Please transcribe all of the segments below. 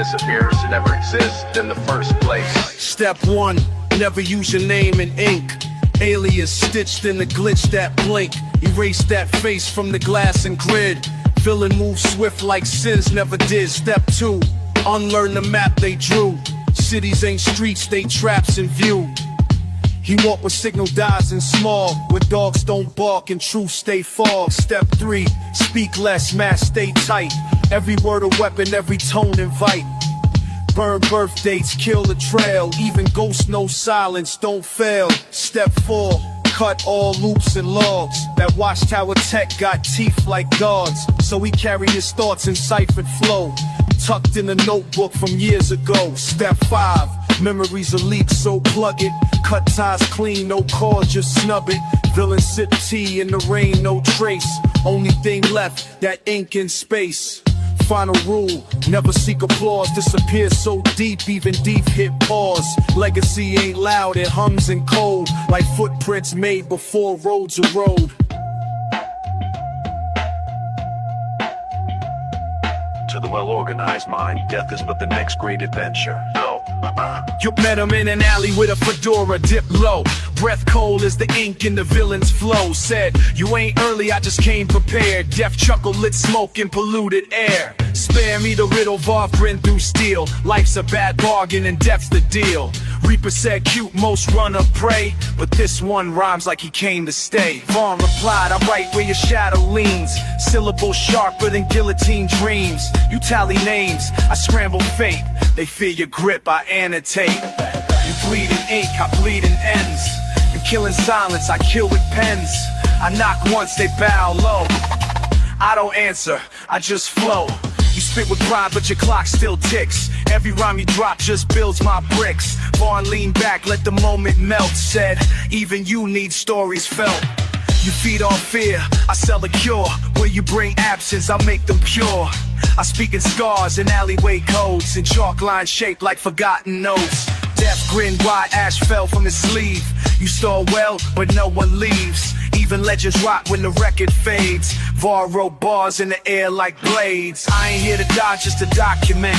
disappears, it never exists in the first place. Step 1, never use your name in ink. Alias stitched in the glitch that blink. Erase that face from the glass and grid. Villain moves swift like sins never did. Step 2, unlearn the map they drew. Cities ain't streets, they traps in view. He walk with signal dies in small, where dogs don't bark and truth stay fog. Step 3, speak less, mask stay tight. Every word a weapon, every tone invite. Burn birth dates, kill the trail. Even ghosts know silence, don't fail. Step 4, cut all loops and logs. That watchtower tech got teeth like dogs, so he carried his thoughts in ciphered flow, tucked in a notebook from years ago. Step 5, memories are leaked, so plug it. Cut ties clean, no cause, just snub it. Villain sip tea in the rain, no trace. Only thing left, that ink in space. Final rule, never seek applause. Disappear so deep, even deep hit pause. Legacy ain't loud, it hums and cold, like footprints made before roads are road. To the well-organized mind, death is but the next great adventure. You met him in an alley with a fedora dipped low. Breath cold as the ink in the villain's flow. Said, you ain't early, I just came prepared. Death chuckle, lit smoke in polluted air. Spare me the riddle, Varv grinned through steel. Life's a bad bargain and death's the deal. Reaper said cute, most run of prey, but this one rhymes like he came to stay. Vaughn replied, I'm right where your shadow leans. Syllables sharper than guillotine dreams. You tally names, I scramble fate. They fear your grip, I annotate. You bleed in ink, I bleed in ends. You kill in silence, I kill with pens. I knock once, they bow low. I don't answer, I just flow. You spit with pride, but your clock still ticks. Every rhyme you drop just builds my bricks. Vaughn leaned back, let the moment melt. Said, even you need stories felt. You feed on fear, I sell a cure. Where you bring absence, I'll make them pure. I speak in scars and alleyway codes, and chalk lines shaped like forgotten notes. Death grinned wide, ash fell from his sleeve. You stole well, but no one leaves. Even legends rot when the record fades. Var wrote bars in the air like blades. I ain't here to die, just to document.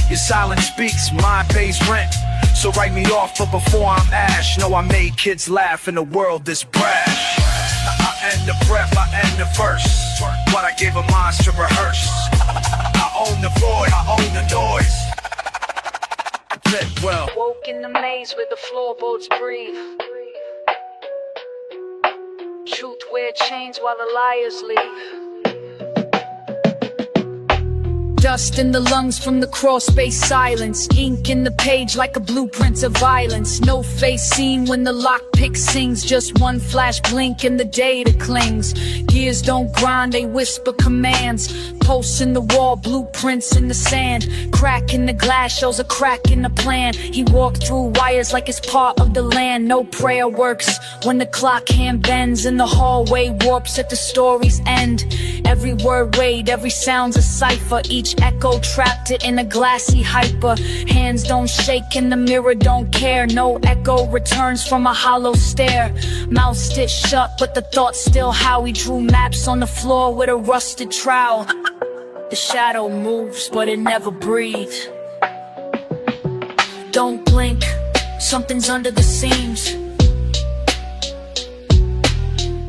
Your silence speaks, mine pays rent. So write me off, but before I'm ash, know I made kids laugh in a world this brash. I end the breath, I end the verse, but I gave a minds to rehearse. I own the void, I own the noise. Well, woke in the maze where the floorboards breathe. Truth wear chains while the liars leave. Dust in the lungs from the crawl-space silence. Ink in the page like a blueprint of violence. No face seen when the lockpick sings. Just one flash blink and the data clings. Gears don't grind, they whisper commands. Posts in the wall, blueprints in the sand. Crack in the glass shows a crack in the plan. He walked through wires like it's part of the land. No prayer works when the clock hand bends and the hallway warps at the story's end. Every word weighed, every sound's a cipher. Each echo trapped it in a glassy hyper. Hands don't shake and the mirror don't care. No echo returns from a hollow stare. Mouth stitched shut but the thoughts still how. He drew maps on the floor with a rusted trowel. The shadow moves but it never breathes. Don't blink, something's under the seams.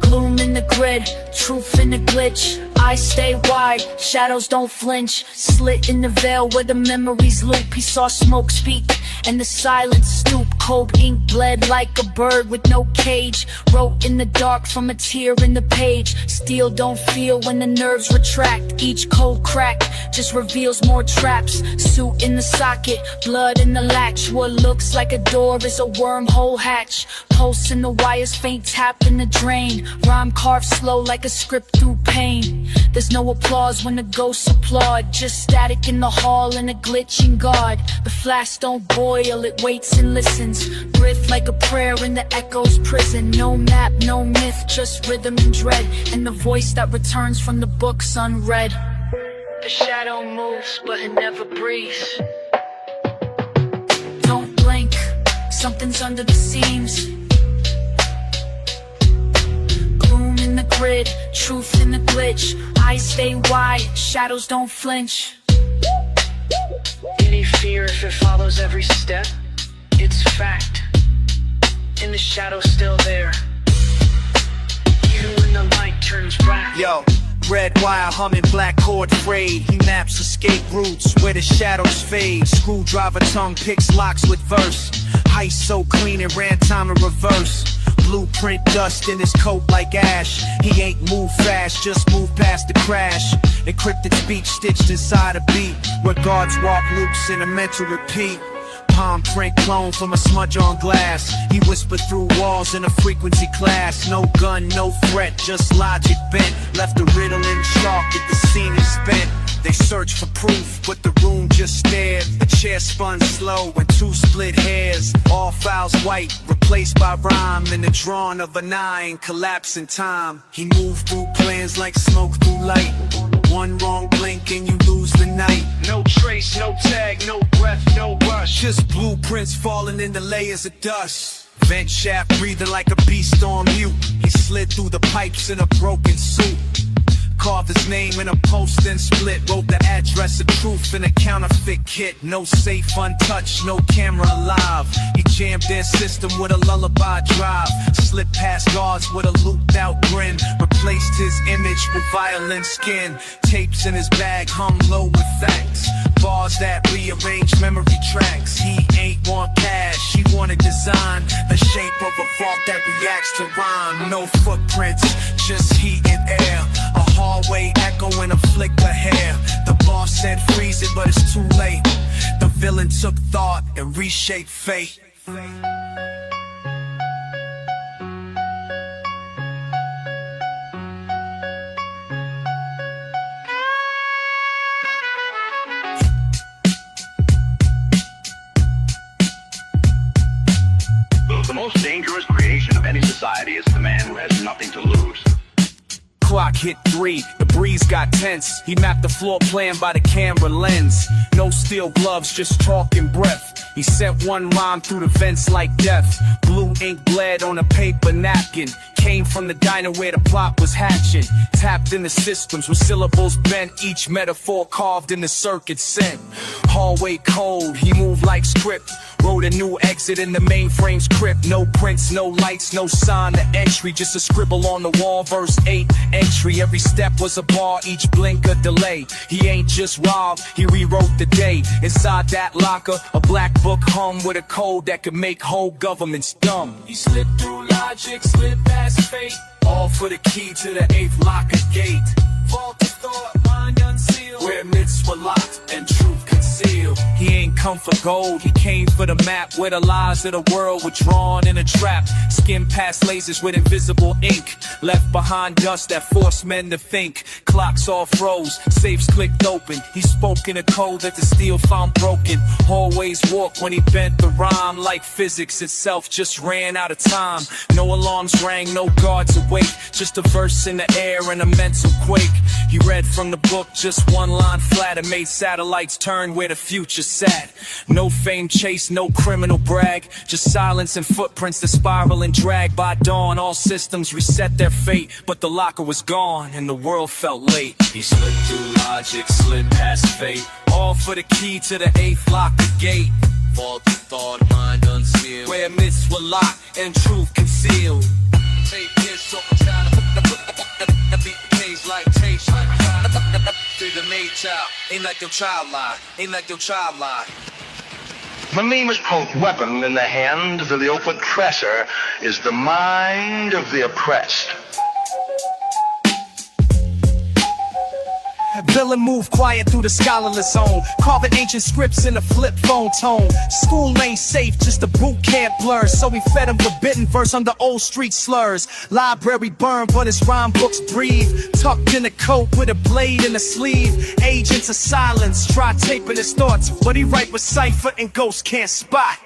Gloom in the grid, truth in the glitch. Eyes stay wide, shadows don't flinch. Slit in the veil where the memories loop. He saw smoke speak and the silence stoop. Cold ink bled like a bird with no cage. Wrote in the dark from a tear in the page. Steel don't feel when the nerves retract. Each cold crack just reveals more traps. Suit in the socket, blood in the latch. What looks like a door is a wormhole hatch. Pulse in the wires, faint tap in the drain. Rhyme carved slow like a script through pain. There's no applause when the ghosts applaud. Just static in the hall and a glitching guard. The flash don't boil, it waits and listens. Breath like a prayer in the echo's prison. No map, no myth, just rhythm and dread. And the voice that returns from the books unread. The shadow moves, but it never breathes. Don't blink, something's under the seams. Gloom in the grid, truth in the glitch. Eyes stay wide, shadows don't flinch. any fear if it follows every step? It's fact. In the shadow still there, even when the light turns black. Yo, red wire humming, black cord frayed. He maps escape routes where the shadows fade. Screwdriver tongue picks locks with verse. Heist so clean it ran time in reverse. Blueprint dust in his coat like ash. He ain't move fast, just move past the crash. Encrypted speech stitched inside a beat, where guards walk loops in a mental repeat. Palm print clone from a smudge on glass. He whispered through walls in a frequency class. No gun, no threat, just logic bent. Left the riddle in chalk at the scene is spent. They searched for proof, but the room just stared. A chair spun slow and two split hairs. All files white, replaced by rhyme. And the drawing of a 9 collapse in time. He moved through plans like smoke through light. One wrong blink and you lose the night. No trace, no tag, no breath, no rush. Just blueprints falling into layers of dust. Vent shaft breathing like a beast on mute. He slid through the pipes in a broken suit. Carved his name in a post and split. Wrote the address of truth in a counterfeit kit. No safe untouched, no camera alive. He jammed their system with a lullaby drive. Slipped past guards with a looped out grin. Replaced his image with violent skin. Tapes in his bag hung low with facts. Bars that rearrange memory tracks. He ain't want cash, he wanted design. The shape of a vault that reacts to rhyme. No footprints, just heat and air. A hallway echo in a flick of hair. The boss said freeze it, but it's too late. The villain took thought and reshaped fate. The most dangerous creation of any society is the man who has nothing to lose. Clock hit 3, the breeze got tense. He mapped the floor plan by the camera lens. No steel gloves, just chalk and breath. He sent one rhyme through the vents like death. Blue ink bled on a paper napkin. Came from the diner where the plot was hatching. Tapped in the systems with syllables bent. Each metaphor carved in the circuit sent. Hallway code, he moved like script. Wrote a new exit in the mainframe's crypt. No prints, no lights, no sign of entry. Just a scribble on the wall, verse 8 entry. Every step was a bar, each blink a delay. He ain't just robbed, he rewrote the day. Inside that locker, a black book hung with a code that could make whole governments dumb. He slipped through logic, slid past fate. All for the key to the 8th locker gate. Vault of thought, mind unsealed, where myths were locked and truth concealed. He ain't come for gold, he came for the map, where the lies of the world were drawn in a trap. Skimmed past lasers with invisible ink. Left behind dust that forced men to think. Clocks all froze, safes clicked open. He spoke in a code that the steel found broken. Hallways walked when he bent the rhyme. Like physics itself just ran out of time. No alarms rang, no guards awake. Just a verse in the air and a mental quake. He read from the book just one line flat and made satellites turn where the future sat. No fame chase, no criminal brag. Just silence and footprints that spiral and drag. By dawn, all systems reset their fate. But the locker was gone and the world felt late. He slipped through logic, slid past fate. All for the key to the 8th locker gate. Vault of thought, mind unsealed, where myths were locked and truth concealed. Take this off the beat the case like taste. To the made child, ain't like your child lie, ain't like your child lie. The meanest weapon in the hand of the oppressor is the mind of the oppressed. Villain moved quiet through the scholarless zone, carving ancient scripts in a flip phone tone. School ain't safe, just a boot camp blur. So we fed him forbidden verse under old street slurs. Library burned, but his rhyme books breathe. Tucked in a coat with a blade in the sleeve. Agents of silence, try taping his thoughts, but he write with cipher and ghosts can't spot.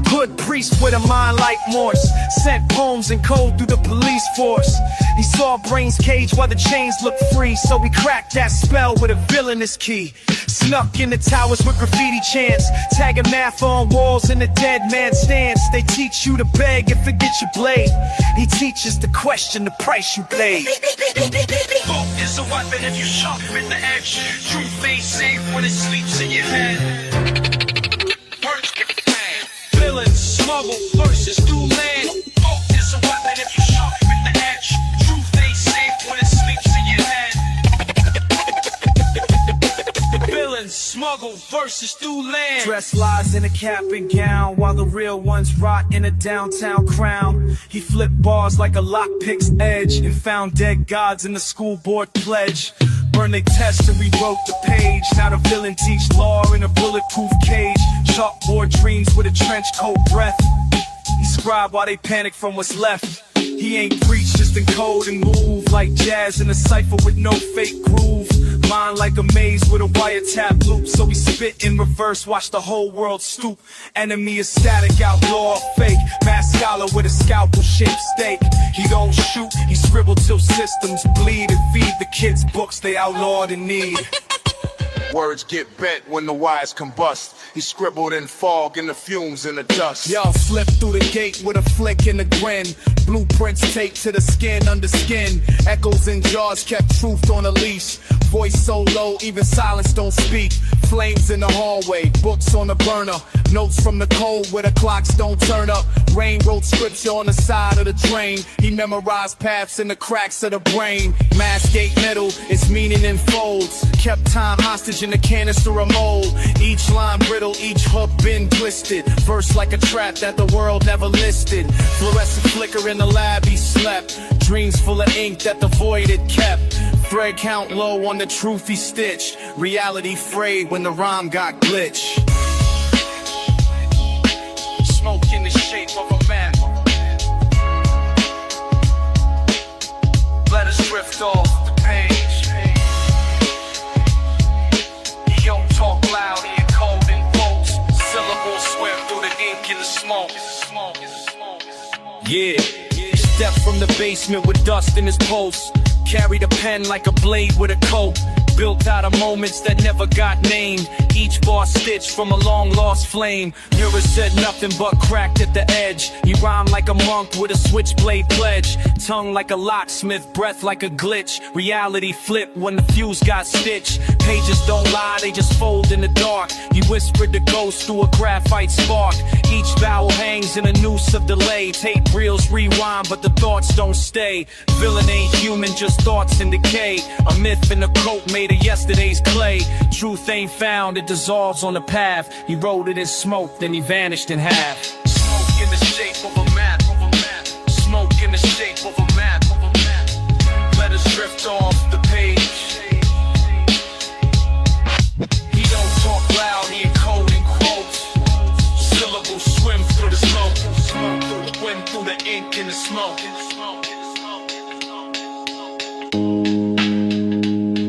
Hood priest with a mind like Morse, sent poems and code through the police force. He saw brains cage while the chains looked free, so he cracked that spell with a villainous key. Snuck in the towers with graffiti chants, tagging math on walls in the dead man's stance. They teach you to beg and forget your blade. He teaches to question the price you paid. Hope is a weapon if you sharpen the edge. Truth ain't safe when it sleeps in your head. smuggle versus through land. Hope is a weapon if you sharp with the edge. Truth ain't safe when it sleeps in your head. Villains smuggle versus through land. Dress lies in a cap and gown, while the real ones rot in a downtown crown. He flipped bars like a lockpick's edge, and found dead gods in the school board pledge. Burned they tests and rewrote the page. Now the villain teach law in a bulletproof cage. Chalkboard dreams with a trench coat breath. He scribe while they panic from what's left. He ain't preach, just encode and move like jazz in a cipher with no fake groove. Mind like a maze with a wiretap loop. So we spit in reverse, watch the whole world stoop. Enemy is static, outlaw fake. Mass scholar with a scalpel shaped stake. He don't shoot, he scribble till systems bleed. And feed the kids books they outlawed in need. Words get bent when the wires combust. He scribbled in fog and the fumes in the dust. Y'all slip through the gate with a flick and a grin. Blueprints taped to the skin under skin. Echoes in jars kept truth on a leash. Voice so low, even silence don't speak. Flames in the hallway, books on the burner. Notes from the cold where the clocks don't turn up. Rain wrote scripture on the side of the train. He memorized paths in the cracks of the brain. Mask gate metal, its meaning in folds. Kept time hostage in a canister of mold. Each line brittle, each hook been twisted. Verse like a trap that the world never listed. Fluorescent flicker in the lab he slept. Dreams full of ink that the void had kept. Thread count low on the truth he stitched. Reality frayed when the rhyme got glitched. Smoke in the shape of a man. Let us drift off the page. He don't talk loud, he cold in quotes. Syllables swim through the ink in the smoke. Yeah, step from the basement with dust in his pulse. Carried a pen like a blade with a coat. Built out of moments that never got named. Each bar stitched from a long lost flame. Mirror said nothing but cracked at the edge. He rhymed like a monk with a switchblade pledge. Tongue like a locksmith, breath like a glitch. Reality flipped when the fuse got stitched. Pages don't lie, they just fold in the dark. He whispered the ghost through a graphite spark. Each vowel hangs in a noose of delay. Tape reels rewind, but the thoughts don't stay. Villain ain't human, just thoughts in decay. A myth in a coat made of yesterday's clay. Truth ain't found, it dissolves on the path. He wrote it in smoke, then he vanished in half. Smoke in the shape of a map. Smoke in the shape of a map. Let us drift off the page. He don't talk loud, he encoding quotes. Syllables swim through the smoke. Swim through the ink in the smoke.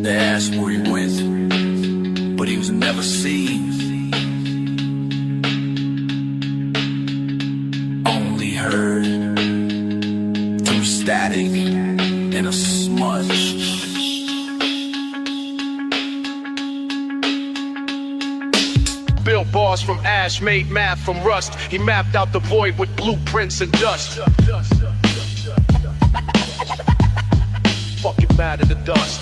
They asked where he went, but he was never seen. Only heard through static and a smudge. Built bars from ash, made math from rust. He mapped out the void with blueprints and dust. Fucking mad at the dust.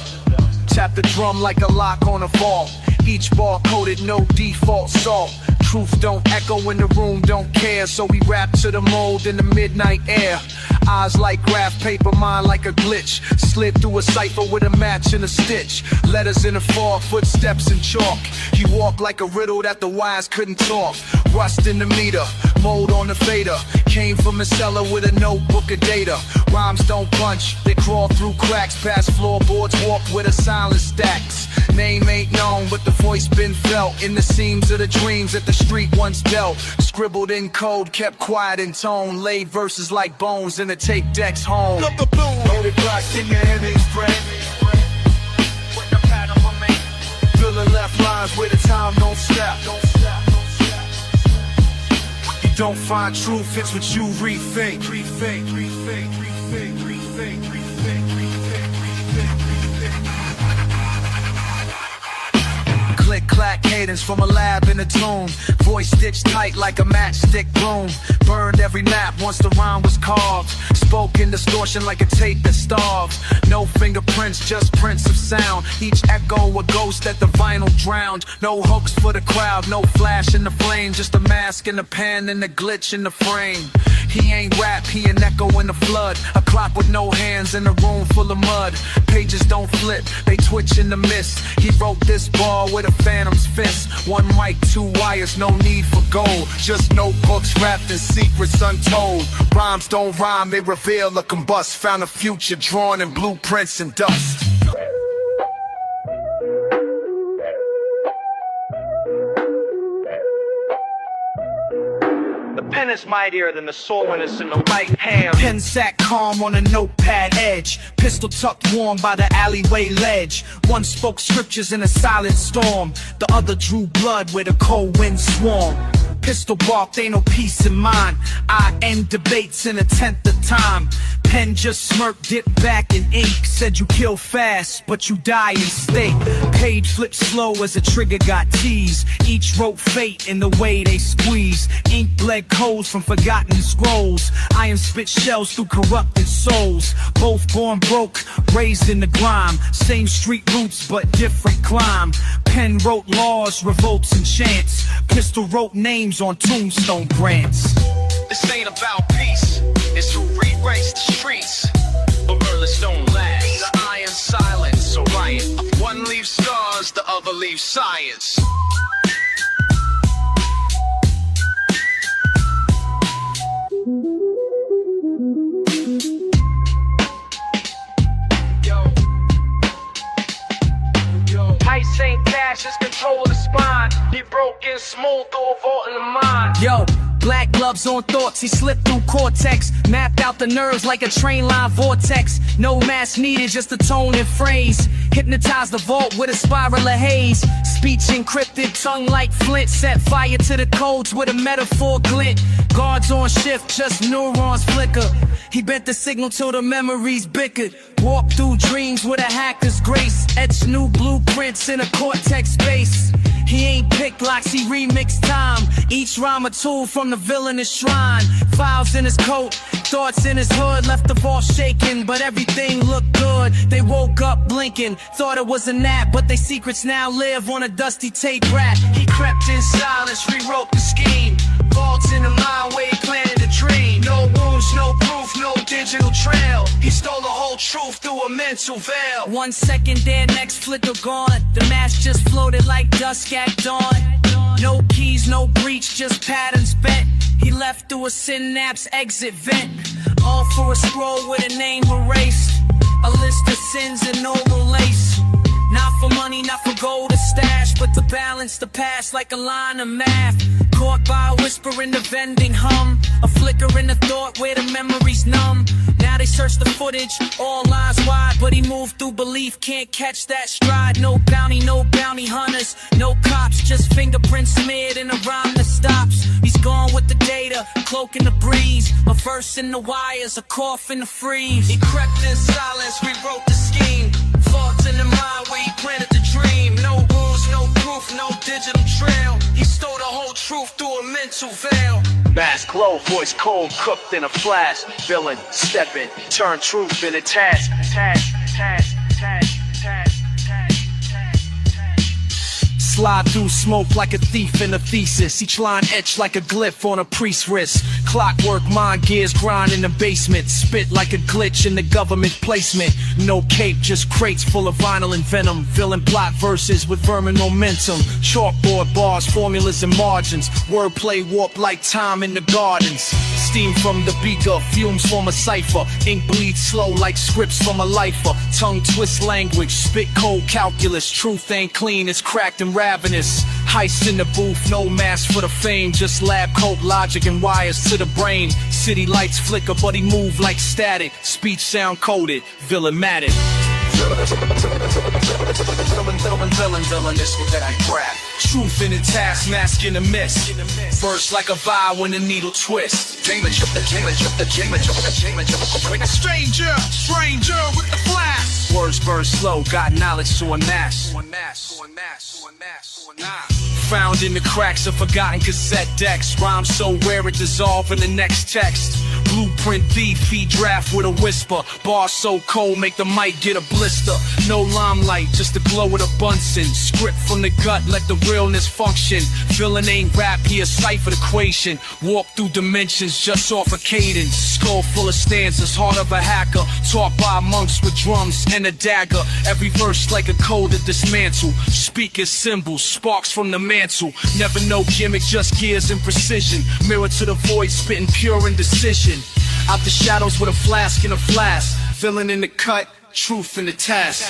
Tap the drum like a lock on a vault. Each bar coded, no default salt. Truth don't echo in the room, don't care. So we rap to the mold in the midnight air. Eyes like graph paper, mind like a glitch. Slid through a cipher with a match and a stitch. Letters in the fog, footsteps in chalk. He walked like a riddle that the wise couldn't talk. Rust in the meter, mold on the fader. Came from a cellar with a notebook of data. Rhymes don't punch, they crawl through cracks. Past floorboards, walk with a silent stacks. Name ain't known, but the voice been felt in the seams of the dreams that the street once dealt. Scribbled in code, kept quiet in tone. Laid verses like bones in the tape decks home. Love the blue, loaded blocks in your enemy's friend. With the pattern for me. Filling left lines where the time don't stop. You don't find truth, it's what you rethink. Click, clack, maidens from a lab in a tomb. Voice stitched tight like a matchstick broom. Burned every map once the rhyme was carved. Spoke in distortion like a tape that starved. No fingerprints, just prints of sound. Each echo a ghost that the vinyl drowned. No hooks for the crowd, no flash in the flame. Just a mask in the pen and a glitch in the frame. He ain't rap, he an echo in the flood. A clock with no hands in a room full of mud. Pages don't flip, they twitch in the mist. He wrote this ball with a phantom's fist. One mic, two wires, no need for gold. Just notebooks wrapped in secrets untold. Rhymes don't rhyme, they reveal or combust. Found a future drawn in blueprints and dust. Pen is mightier than the soloist in the right hand. Pen sat calm on a notepad edge. Pistol tucked warm by the alleyway ledge. One spoke scriptures in a silent storm. The other drew blood where the cold wind swarmed. Pistol barked, ain't no peace in mind. I end debates in a tenth of time. Pen just smirked, dipped back in ink. Said you kill fast, but you die in state. Page flipped slow as a trigger got teased. Each wrote fate in the way they squeeze. Ink bled codes from forgotten scrolls. Iron spit shells through corrupted souls. Both born broke, raised in the grime. Same street roots, but different climb. Pen wrote laws, revolts, and chants. Pistol wrote names on tombstone grants. This ain't about peace, it's who rewrites the streets. But murderers don't last. The iron silence, a riot. One leaves scars, the other leaves science. Ice ain't cash, it's control of the spine. He broke in smooth through a vault in the mind. Yo, black gloves on thoughts, he slipped through cortex. Mapped out the nerves like a train line vortex. No mask needed, just a tone and phrase. Hypnotized the vault with a spiral of haze. Speech encrypted, tongue like flint. Set fire to the codes with a metaphor glint. Guards on shift, just neurons flicker. He bent the signal till the memories bickered. Walked through dreams with a hacker's grace. Etched new blueprints in a cortex space. He ain't picked locks, he remixed time. Each rhyme a tool from the villainous shrine. Files in his coat, thoughts in his hood. Left the vault shaking, but everything looked good. They woke up blinking, thought it was a nap. But their secrets now live on a dusty tape rack. He crept in silence, rewrote the scheme. Vaults in the mind where he planted a dream. No wounds, no proof, no digital trail. He stole the whole truth through a mental veil. 1 second there, next flicker gone. The mask just floated like dusk at dawn. No keys, no breach, just patterns bent. He left through a synapse exit vent. All for a scroll with a name erased. A list of sins and no lace. Not for money, not for gold or stash, but to balance the past like a line of math. Caught by a whisper in the vending hum. A flicker in the thought where the memories numb. Now they search the footage, all lines wide. But he moved through belief, can't catch that stride. No bounty hunters, no cops. Just fingerprints smeared in a rhyme that stops. He's gone with the data, cloak in the breeze. A verse in the wires, a cough in the freeze. He crept in silence, rewrote the scheme. Thoughts in the mind where he planted the dream. No rules, no proof, no digital trail. He stole the whole truth through a mental veil. Mask low, voice cold, cooked in a flash. Villain, step in, turn truth in a task. Slide through smoke like a thief in a thesis. Each line etched like a glyph on a priest's wrist. Clockwork, mind gears grind in the basement. Spit like a glitch in the government placement. No cape, just crates full of vinyl and venom. Villain plot verses with vermin momentum. Chalkboard bars, formulas and margins. Wordplay warp like time in the gardens. Steam from the beaker, fumes form a cipher. Ink bleeds slow like scripts from a lifer. Tongue twist language, spit cold calculus. Truth ain't clean, it's cracked and ravenous. Heist in the booth, no mask for the fame. Just lab coat logic and wires to the brain. City lights flicker, but he move like static. Speech sound coded, villain-matic. Villain, this what that I grab. Truth in the task, mask in the mist. Burst like a vial when the needle twists. Stranger with the flash. Words verse low, got knowledge to amass. Found in the cracks of forgotten cassette decks. Rhymes so rare it dissolve in the next text. Blueprint V, feed draft with a whisper. Bars so cold make the mic get a blister. No limelight, just the glow of the Bunsen. Script from the gut, let the realness function. Villain ain't rap, he a cipher equation. Walk through dimensions just off a cadence. Skull full of stanzas, heart of a hacker. Taught by monks with drums and a dagger. Every verse like a code to dismantle. Speakers, symbols, sparks from the mantle. Never no gimmick, just gears and precision. Mirror to the void, spitting pure indecision. Out the shadows with a flask and a flask. Villain in the cut, truth in the task.